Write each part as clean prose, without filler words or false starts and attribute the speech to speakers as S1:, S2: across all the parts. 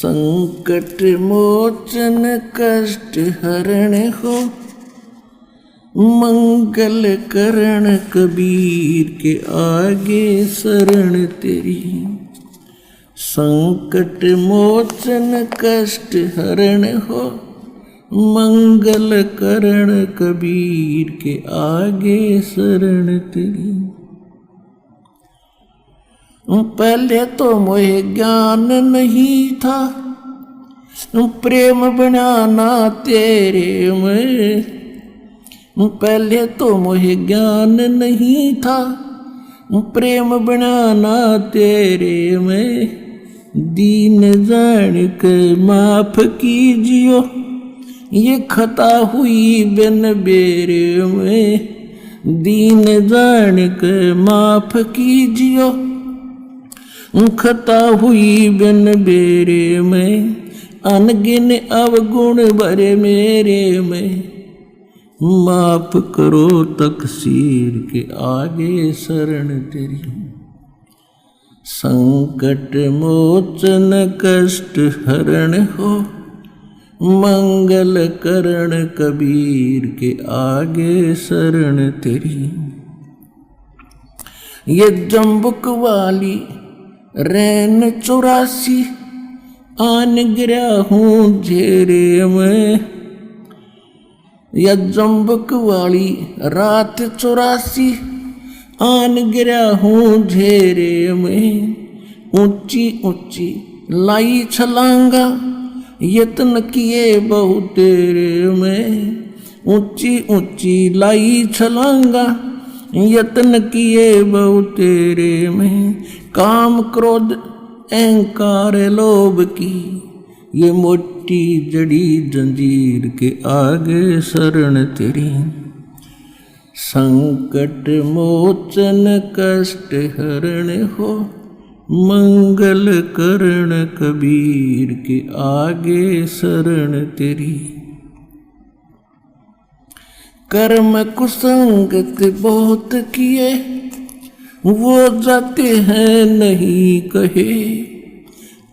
S1: संकट मोचन कष्ट हरण हो, मंगल करण कबीर के आगे शरण तेरी। संकट मोचन कष्ट हरण हो, मंगल करण कबीर के आगे शरण तेरी। पहले तो मोहे ज्ञान नहीं था, प्रेम बनाना तेरे में। पहले तो मोहे ज्ञान नहीं था, प्रेम बनाना तेरे में। दीन जान के माफ कीजियो, ये खता हुई बिन बेरे में। दीन जान के माफ कीजियो, खता हुई बिन बेरे में। अनगिन अवगुण भरे मेरे में, माफ करो तकसीर के आगे शरण तेरी। संकट मोचन कष्ट हरण हो, मंगल करण कबीर के आगे शरण तेरी। ये जम्बुक वाली रैन 84 आन गिरा हूँ झेरे में। या जम्बुक वाली रात 84 आन गिरा हूँ झेरे में। ऊंची ऊंची लाई छलांगा, यत्न किए बहु तेरे में। ऊंची ऊंची लाई छलांगा, यत्न किए बहु तेरे में। काम क्रोध अहंकार लोभ की, ये मोटी जड़ी जंजीर के आगे शरण तेरी। संकट मोचन कष्ट हरण हो, मंगल करण कबीर के आगे शरण तेरी। कर्म कुसंगत बहुत किए, वो जाते हैं नहीं कहे।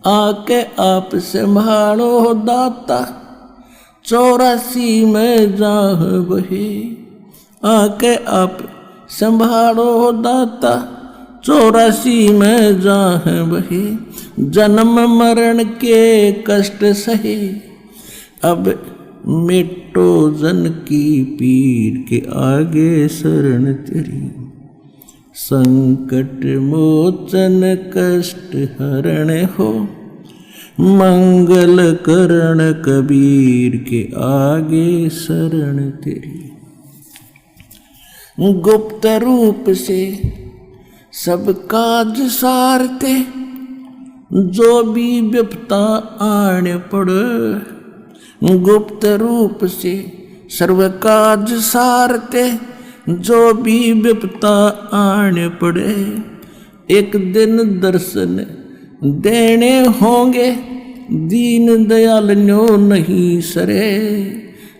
S1: आके आप संभालो दाता, 84 में जाह बहे। आके आप संभालो दाता, 84 में जाह बहे। जन्म मरण के कष्ट सहे, अब मिटो जन की पीर के आगे शरण तेरी। संकट मोचन कष्ट हरण हो, मंगल करण कबीर के आगे शरण तेरी। गुप्त रूप से सब काज सारते, जो भी विपता आने पड़े। गुप्त रूप से सर्व काज सारते, जो भी विपता आने पड़े। एक दिन दर्शन देने होंगे, दीन दयाल न्यो नहीं सरे।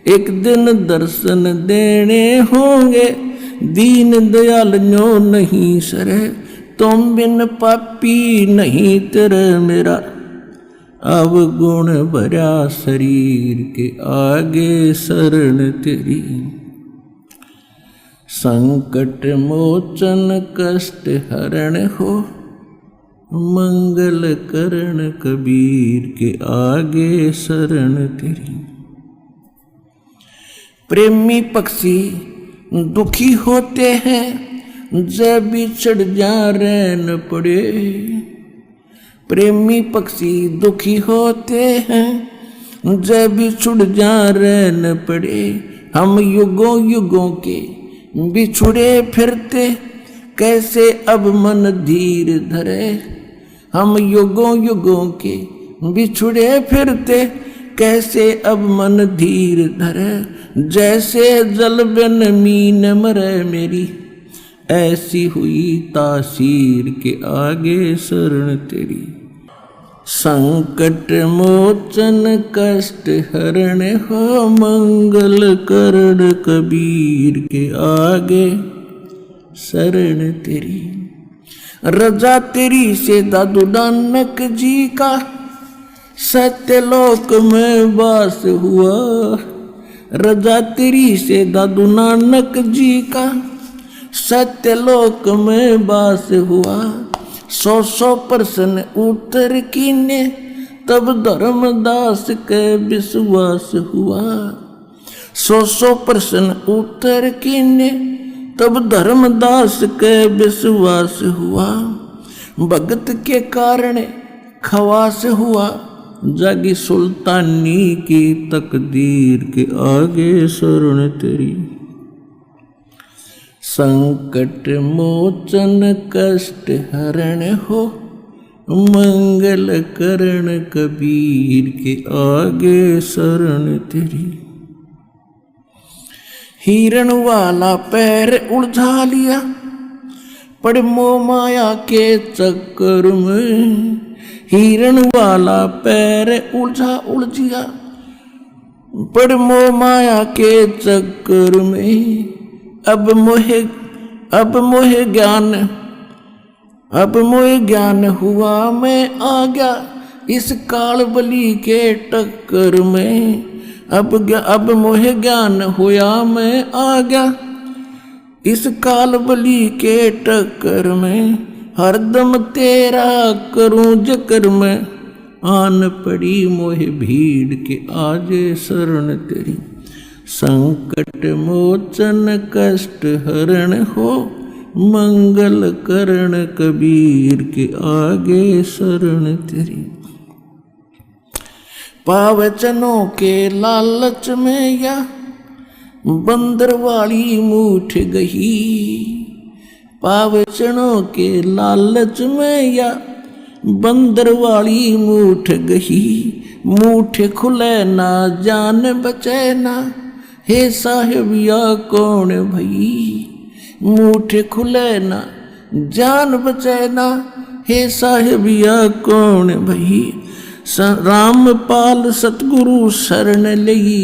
S1: एक दिन दर्शन देने होंगे, दीन दयाल न्यो नहीं सरे। तुम बिन पापी नहीं तेरे मेरा, अवगुण भरा शरीर के आगे शरण तेरी। संकट मोचन कष्ट हरण हो, मंगल करण कबीर के आगे शरण तेरी। प्रेमी पक्षी दुखी होते हैं, जब बिछड़ जा रहन पड़े। प्रेमी पक्षी दुखी होते हैं, जब बिछड़ जा रहन पड़े। हम युगों युगों के बिछुड़े फिरते, कैसे अब मन धीर धरे। हम युगों युगों के बिछुड़े फिरते, कैसे अब मन धीर धरे। जैसे जल बिन मीन मरे मेरी, ऐसी हुई तासीर के आगे शरण तेरी। संकट मोचन कष्ट हरण हो, मंगल करण कबीर के आगे शरण तेरी। रजा तेरी से दादू नानक जी का, सत्यलोक में वास हुआ, रजा तेरी से दादू नानक जी का। सत्यलोक में वास हुआ, 100 प्रश्न उत्तर कीने, तब धर्मदास के विश्वास हुआ। 100 प्रश्न उत्तर कीने, तब धर्मदास के विश्वास हुआ। भगत के कारण खवास हुआ, जागी सुल्तानी की तकदीर के आगे शरण तेरी। संकट मोचन कष्ट हरण हो, मंगल करण कबीर के आगे शरण तेरी। हिरण वाला पैर उलझा लिया, पड़ मोह माया के चक्कर में। हिरण वाला पैर उलझिया, पड़ मोह माया के चक्कर में। अब मोह ज्ञान हुआ, मैं आ गया इस काल बली के टक्कर में। अब मोह ज्ञान हुआ, मैं आ गया इस काल बली के टक्कर में। हरदम तेरा करूं जिक्र में, आन पड़ी मोह भीड़ के आजे शरण तेरी। संकट मोचन कष्ट हरण हो, मंगल करण कबीर के आगे शरण तेरी। पावचनों के लालच में या बंदर वाली मूठ गही। पावचनों के लालच में या बंदर वाली मूठ गही। मूठ खुले ना जान बचे ना, हे साहिब या कौन भई। मूठ खुले ना जान बचे ना, हे साहिब या कौन भई। रामपाल सतगुरु शरण लई,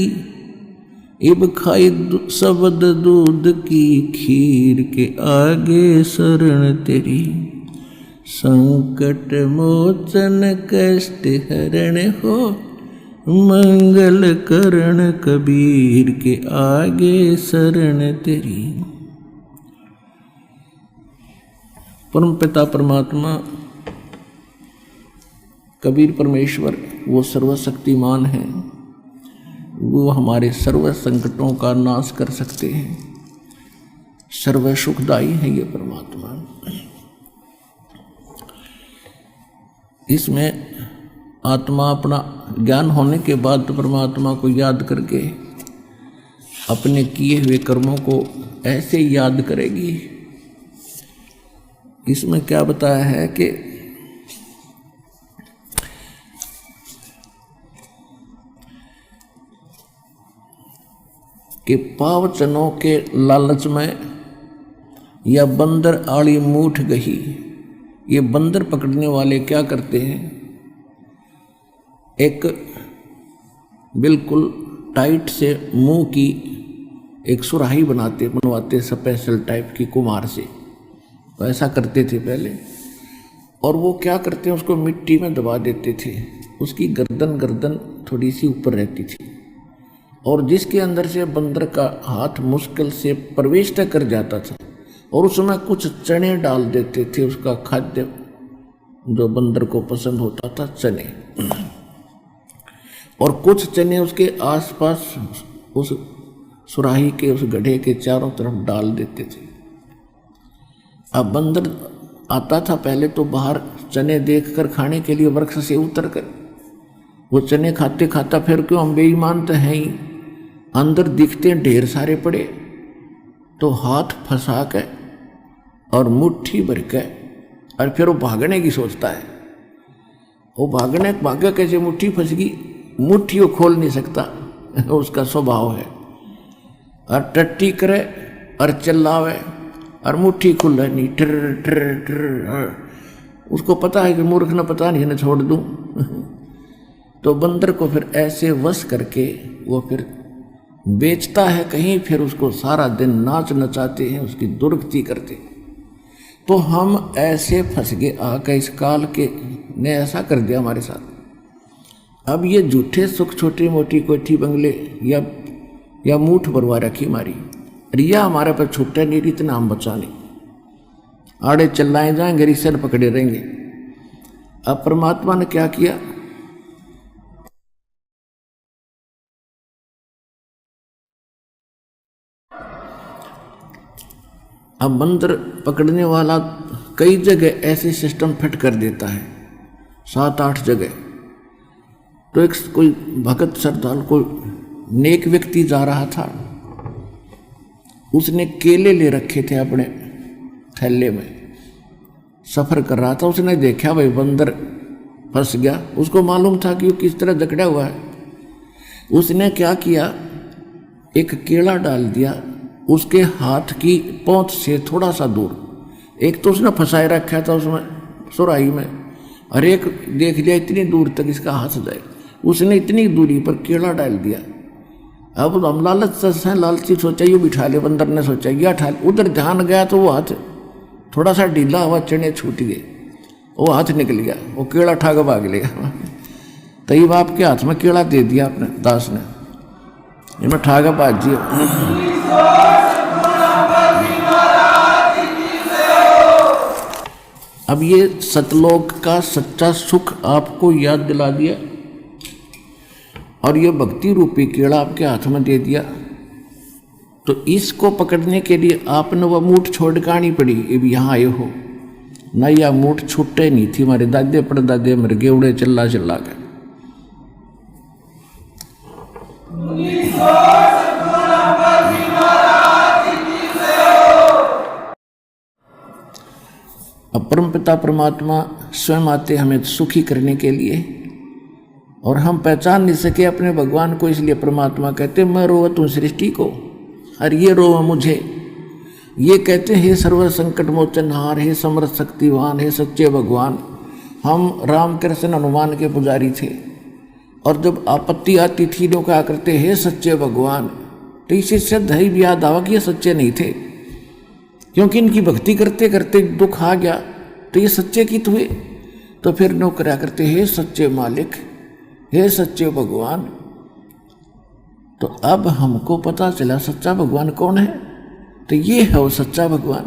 S1: इब खाई शब्द दूध की खीर के आगे शरण तेरी। संकट मोचन कष्ट हरण हो, मंगल करण कबीर के आगे शरण तेरी। परम पिता परमात्मा कबीर परमेश्वर वो सर्वशक्तिमान है, वो हमारे सर्व संकटों का नाश कर सकते हैं। सर्व सुखदाई है ये परमात्मा। इसमें आत्मा अपना ज्ञान होने के बाद तो परमात्मा को याद करके अपने किए हुए कर्मों को ऐसे याद करेगी। इसमें क्या बताया है कि पावचनों के लालच में या बंदर आड़ी मूठ गही। ये बंदर पकड़ने वाले क्या करते हैं, एक बिल्कुल टाइट से मुंह की एक सुराही बनवाते स्पेशल टाइप की कुम्हार से। तो ऐसा करते थे पहले, और वो क्या करते हैं, उसको मिट्टी में दबा देते थे। उसकी गर्दन थोड़ी सी ऊपर रहती थी, और जिसके अंदर से बंदर का हाथ मुश्किल से प्रवेश कर जाता था, और उसमें कुछ चने डाल देते थे। उसका खाद्य जो बंदर को पसंद होता था, चने, और कुछ चने उसके आसपास उस सुराही के उस गड्ढे के चारों तरफ डाल देते थे। अब बंदर आता था पहले तो बाहर चने देखकर खाने के लिए वृक्ष से उतरकर, वो चने खाते खाता, फिर क्यों हम बेईमान तो हैं ही, अंदर दिखते ढेर सारे पड़े, तो हाथ फंसा के और मुट्ठी भर के, और फिर वो भागने की सोचता है। वो भागा कैसे, मुट्ठी फंस गई, मुट्ठी वो खोल नहीं सकता, उसका स्वभाव है। और टट्टी करे और चिल्लावे और मुट्ठी खुल रही नहीं, टर टर टर। उसको पता है कि मूर्ख न पता नहीं, न छोड़ दूं। तो बंदर को फिर ऐसे वश करके वो फिर बेचता है कहीं, फिर उसको सारा दिन नाच नचाते हैं, उसकी दुर्गति करते। तो हम ऐसे फंस गए आके, इस काल के ने ऐसा कर दिया हमारे साथ। अब ये झूठे सुख, छोटी मोटी कोठी बंगले या मूठ भरवा रखी हमारी, रिया हमारे पर छूटे नहीं, इतना हम बचा नहीं, आड़े चिल्लाए जाएंगे, रिश्ते पकड़े रहेंगे। अब परमात्मा ने क्या किया, अब मंत्र पकड़ने वाला कई जगह ऐसे सिस्टम फिट कर देता है, 7-8 जगह। तो एक कोई भगत श्रद्धालु, कोई नेक व्यक्ति जा रहा था, उसने केले ले रखे थे अपने थैले में, सफर कर रहा था। उसने देखा भाई बंदर फंस गया, उसको मालूम था कि वो किस तरह जकड़ा हुआ है। उसने क्या किया, एक केला डाल दिया उसके हाथ की पहुंच से थोड़ा सा दूर। एक तो उसने फंसाए रखा था उसमें सुराही में, और एक देख लिया इतनी दूर तक इसका हाथ जाए, उसने इतनी दूरी पर केला डाल दिया। अब हम लालची सोचा ये बिठा ले, बंदर ने सोचा ये उठा ले, उधर ध्यान गया तो वो हाथ थोड़ा सा ढीला हुआ, चने छूट गए, वो हाथ निकल गया, वो केला उठा के भाग लिया। तई बाप के हाथ में केला दे दिया अपने दास ने, इनमें उठा के भाग दिया। अब ये सतलोक का सच्चा सुख आपको याद दिला दिया, और ये भक्ति रूपी केड़ा आपके हाथ में दे दिया। तो इसको पकड़ने के लिए आपने वह मूठ छोड़ के आनी पड़ी। अब यहाँ आए हो ना, यह मूठ छूटे नहीं थी, हमारे दादे परदादे मर गए उड़े चिल्ला चिल्ला के। अब परमपिता परमात्मा स्वयं आते हमें सुखी करने के लिए, और हम पहचान नहीं सके अपने भगवान को, इसलिए परमात्मा कहते मैं रोवत हूँ सृष्टि को, और ये रोव मुझे। ये कहते हे सर्व संकट मोचनहार, हे समर्थ शक्तिवान, हे सच्चे भगवान। हम राम कृष्ण हनुमान के पुजारी थे, और जब आपत्ति आती थी लोग क्या करते, हे सच्चे भगवान। तो इसी से दही भी याद आवा कि ये सच्चे नहीं थे, क्योंकि इनकी भक्ति करते करते दुख आ गया, तो ये सच्चे की हुए। तो फिर लोग क्या करते, हे सच्चे मालिक, हे सच्चे भगवान। तो अब हमको पता चला सच्चा भगवान कौन है, तो ये है वो सच्चा भगवान।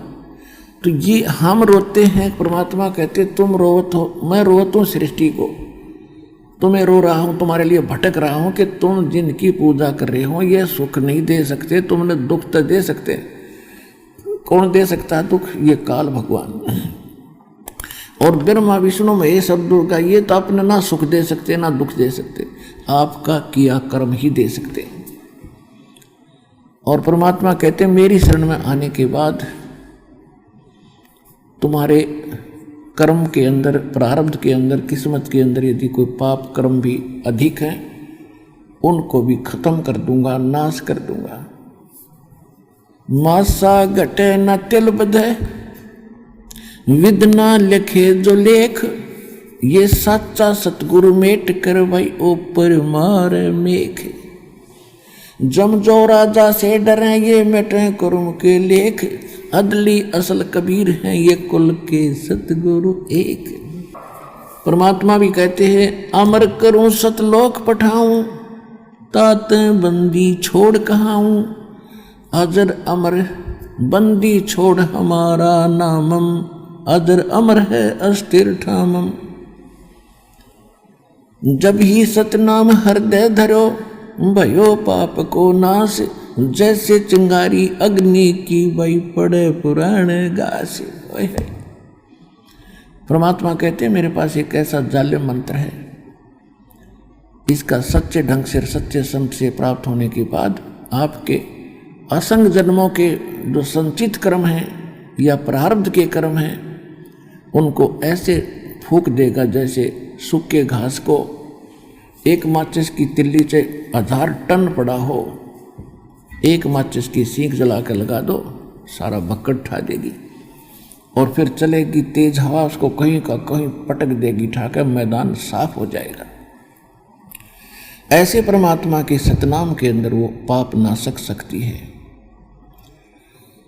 S1: तो ये हम रोते हैं, परमात्मा कहते तुम रोवत हो, मैं रोवत हूँ सृष्टि को, तुम्हें रो रहा हूँ, तुम्हारे लिए भटक रहा हूँ कि तुम जिनकी पूजा कर रहे हो ये सुख नहीं दे सकते, तुमने दुख तो दे सकते। कौन दे सकता है दुख, ये काल भगवान। और ब्रह्मा विष्णु महेश सब दुर्गा, ये तो अपने ना सुख दे सकते ना दुख दे सकते, आपका किया कर्म ही दे सकते। और परमात्मा कहते मेरी शरण में आने के बाद तुम्हारे कर्म के अंदर, प्रारब्ध के अंदर, किस्मत के अंदर यदि कोई पाप कर्म भी अधिक है, उनको भी खत्म कर दूंगा, नाश कर दूंगा। मासा घटे न तिल बधे, विदना लिखे जो लेख, ये सच्चा सतगुरु मेट कर भाई ऊपर मार मेख। जम जो राजा से डरे ये मिटे कुरुम के लेख, अदली असल कबीर हैं ये कुल के सतगुरु एक। परमात्मा भी कहते हैं अमर करूं सतलोक पठाऊं, तात बंदी छोड़ कहाऊं, अजर अमर बंदी छोड़ हमारा नामम, अदर अमर है अस्थिर ठामम। जब ही सतनाम हृदय धरो, भयो पाप को नाश, जैसे चिंगारी अग्नि की बई पड़े पुराण घास। परमात्मा कहते हैं मेरे पास एक ऐसा जालिम मंत्र है, इसका सच्चे ढंग से सच्चे संत से प्राप्त होने के बाद आपके असंग जन्मों के जो संचित कर्म हैं या प्रारब्ध के कर्म हैं, उनको ऐसे फूंक देगा जैसे सूखे घास को एक माचिस की तिल्ली से 1000 टन पड़ा हो, एक माचिस की सीख जला कर लगा दो, सारा भक्कड़ उठा देगी, और फिर चलेगी तेज हवा, उसको कहीं का कहीं पटक देगी, ठाकर मैदान साफ हो जाएगा। ऐसे परमात्मा के सतनाम के अंदर वो पाप नाशक शक्ति है।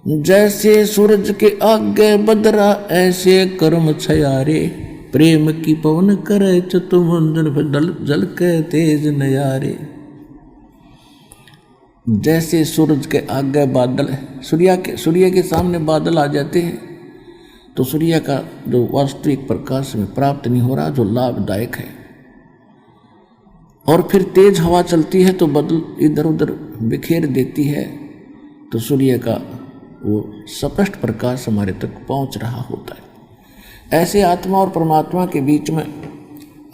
S1: जैसे सूरज के आगे बदरा, ऐसे कर्म छयारे, प्रेम की पवन करे चतुमंदन फिर जल के तेज नयारे। जैसे सूरज के आगे बादल, सूर्य के सामने बादल आ जाते हैं तो सूर्य का जो वास्तविक प्रकाश में प्राप्त नहीं हो रहा, जो लाभदायक है, और फिर तेज हवा चलती है तो बादल इधर उधर बिखेर देती है, तो सूर्य का वो स्पष्ट प्रकाश हमारे तक पहुंच रहा होता है। ऐसे आत्मा और परमात्मा के बीच में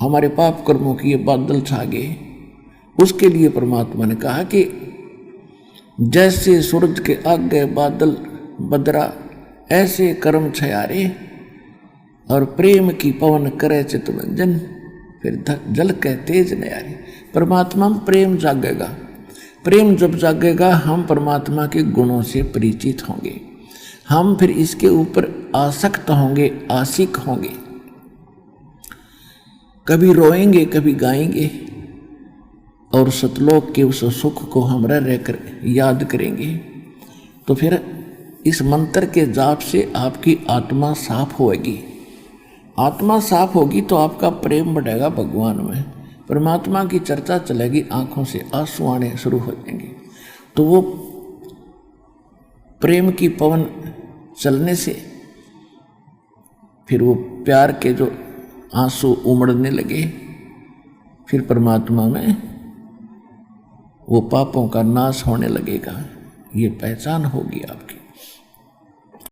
S1: हमारे पाप कर्मों की ये बादल छा गए। उसके लिए परमात्मा ने कहा कि जैसे सूरज के आगे बादल बदरा, ऐसे कर्म छयारे, और प्रेम की पवन करे चितमंजन फिर जल के तेज नयारे। परमात्मा में प्रेम जागेगा। प्रेम जब जागेगा हम परमात्मा के गुणों से परिचित होंगे, हम फिर इसके ऊपर आसक्त होंगे, आशिक होंगे, कभी रोएंगे कभी गाएंगे, और सतलोक के उस सुख को हम रहकर याद करेंगे। तो फिर इस मंत्र के जाप से आपकी आत्मा साफ होगी। आत्मा साफ होगी तो आपका प्रेम बढ़ेगा भगवान में, परमात्मा की चर्चा चलेगी, आंखों से आंसू आने शुरू हो जाएंगे। तो वो प्रेम की पवन चलने से फिर वो प्यार के जो आंसू उमड़ने लगे, फिर परमात्मा में वो पापों का नाश होने लगेगा। ये पहचान होगी आपकी।